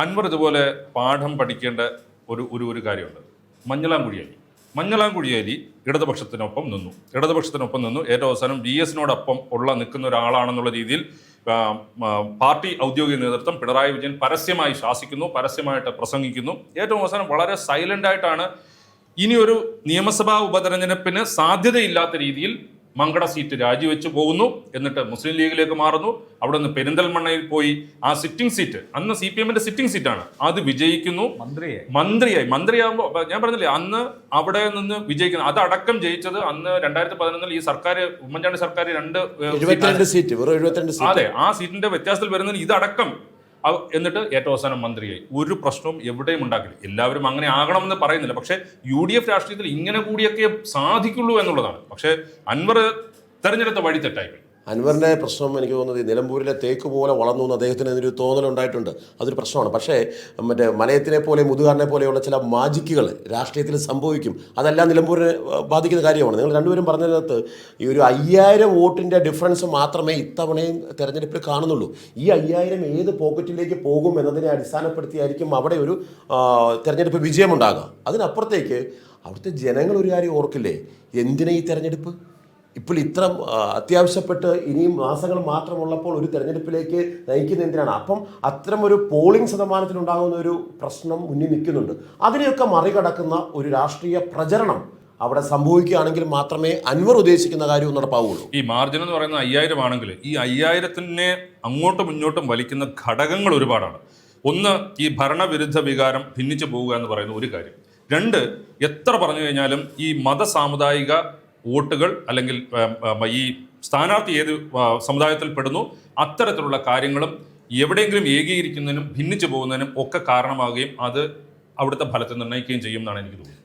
അൻവർ ഇതുപോലെ പാഠം പഠിക്കേണ്ട ഒരു കാര്യമുണ്ട്. മഞ്ഞളാംകുഴിയേരി ഇടതുപക്ഷത്തിനൊപ്പം നിന്നു ഏറ്റവും അവസാനം VS-നോടൊപ്പം നിൽക്കുന്ന ഒരാളാണെന്നുള്ള രീതിയിൽ പാർട്ടി ഔദ്യോഗിക നേതൃത്വം പിണറായി വിജയൻ പരസ്യമായി ശാസിക്കുന്നു, പരസ്യമായിട്ട് പ്രസംഗിക്കുന്നു. ഏറ്റവും അവസാനം വളരെ സൈലന്റ് ആയിട്ടാണ് ഇനിയൊരു നിയമസഭാ ഉപതെരഞ്ഞെടുപ്പിന് സാധ്യതയില്ലാത്ത രീതിയിൽ മങ്കട സീറ്റ് രാജിവെച്ച് പോകുന്നു. എന്നിട്ട് മുസ്ലിം ലീഗിലേക്ക് മാറുന്നു. അവിടെ നിന്ന് പെരിന്തൽമണ്ണയിൽ പോയി ആ സിറ്റിംഗ് സീറ്റ്, അന്ന് CPM-ന്റെ സിറ്റിംഗ് സീറ്റാണ്, അത് വിജയിക്കുന്നു. മന്ത്രിയാകുമ്പോൾ ഞാൻ പറഞ്ഞില്ലേ, അന്ന് അവിടെ നിന്ന് വിജയിക്കുന്നു. അതടക്കം ജയിച്ചത് അന്ന് 2011 ഈ സർക്കാർ, ഉമ്മൻചാണ്ടി സർക്കാർ 2 സീറ്റ്, അതെ, ആ സീറ്റിന്റെ വ്യത്യാസത്തിൽ വരുന്നതിന് ഇതടക്കം. എന്നിട്ട് ഏറ്റവും അവസാനം മന്ത്രിയായി. ഒരു പ്രശ്നവും എവിടെയും ഉണ്ടാക്കില്ല. എല്ലാവരും അങ്ങനെ ആകണമെന്ന് പറയുന്നില്ല, പക്ഷേ UDF രാഷ്ട്രീയത്തിൽ ഇങ്ങനെ കൂടിയൊക്കെ സാധിക്കുള്ളൂ എന്നുള്ളതാണ്. പക്ഷേ അൻവർ തെരഞ്ഞെടുത്ത വഴി തെറ്റായി. അൻവറിൻ്റെ പ്രശ്നം എനിക്ക് തോന്നുന്നത് നിലമ്പൂരിലെ തേക്ക് പോലെ വളർന്നു എന്ന് അദ്ദേഹത്തിന് ഒരു തോന്നലുണ്ടായിട്ടുണ്ട്. അതൊരു പ്രശ്നമാണ്. പക്ഷേ മലയത്തിനെ പോലെ മുതുകാരനെ പോലെയുള്ള ചില മാജിക്കുകൾ രാഷ്ട്രീയത്തിൽ സംഭവിക്കും. അതെല്ലാം നിലമ്പൂരിനെ ബാധിക്കുന്ന കാര്യമാണ്. നിങ്ങൾ രണ്ടുപേരും പറഞ്ഞതിനകത്ത് ഈ ഒരു 5000 വോട്ടിൻ്റെ ഡിഫറൻസ് മാത്രമേ ഇത്തവണയും തെരഞ്ഞെടുപ്പിൽ കാണുന്നുള്ളൂ. ഈ 5000 ഏത് പോക്കറ്റിലേക്ക് പോകും എന്നതിനെ അടിസ്ഥാനപ്പെടുത്തിയായിരിക്കും അവിടെ ഒരു തെരഞ്ഞെടുപ്പ് വിജയമുണ്ടാകുക. അതിനപ്പുറത്തേക്ക് അവിടുത്തെ ജനങ്ങൾ ഒരു കാര്യം ഓർക്കില്ലേ, എന്തിനാ ഈ തെരഞ്ഞെടുപ്പ്? ഇപ്പോൾ ഇത്ര അത്യാവശ്യപ്പെട്ട് ഇനിയും മാസങ്ങൾ മാത്രമുള്ളപ്പോൾ ഒരു തെരഞ്ഞെടുപ്പിലേക്ക് നയിക്കുന്ന എന്തിനാണ്? അപ്പം അത്തരം ഒരു പോളിംഗ് ശതമാനത്തിലുണ്ടാകുന്ന ഒരു പ്രശ്നം മുന്നിൽ നിൽക്കുന്നുണ്ട്. അതിനെയൊക്കെ മറികടക്കുന്ന ഒരു രാഷ്ട്രീയ പ്രചരണം അവിടെ സംഭവിക്കുകയാണെങ്കിൽ മാത്രമേ അൻവർ ഉദ്ദേശിക്കുന്ന കാര്യം നടപ്പാവുള്ളൂ. ഈ മാർജിൻ എന്ന് പറയുന്നത് 5000 ആണെങ്കിൽ ഈ 5000-നെ അങ്ങോട്ടും മുന്നോട്ടും വലിക്കുന്ന ഘടകങ്ങൾ ഒരുപാടാണ്. ഒന്ന്, ഈ ഭരണവിരുദ്ധ വികാരം ഭിന്നിച്ചു പോവുക എന്ന് പറയുന്ന ഒരു കാര്യം. 2, എത്ര പറഞ്ഞു കഴിഞ്ഞാലും ഈ മതസാമുദായിക വോട്ടുകൾ അല്ലെങ്കിൽ ഈ സ്ഥാനാർത്ഥി ഏത് സമുദായത്തിൽ പെടുന്നു, അത്തരത്തിലുള്ള കാര്യങ്ങളും എവിടെയെങ്കിലും ഏകീകരിക്കുന്നതിനും ഭിന്നിച്ചു പോകുന്നതിനും ഒക്കെ കാരണമാവുകയും അത് അവിടുത്തെ ഫലത്തെ നിർണ്ണയിക്കുകയും ചെയ്യും എന്നാണ് എനിക്ക് തോന്നുന്നത്.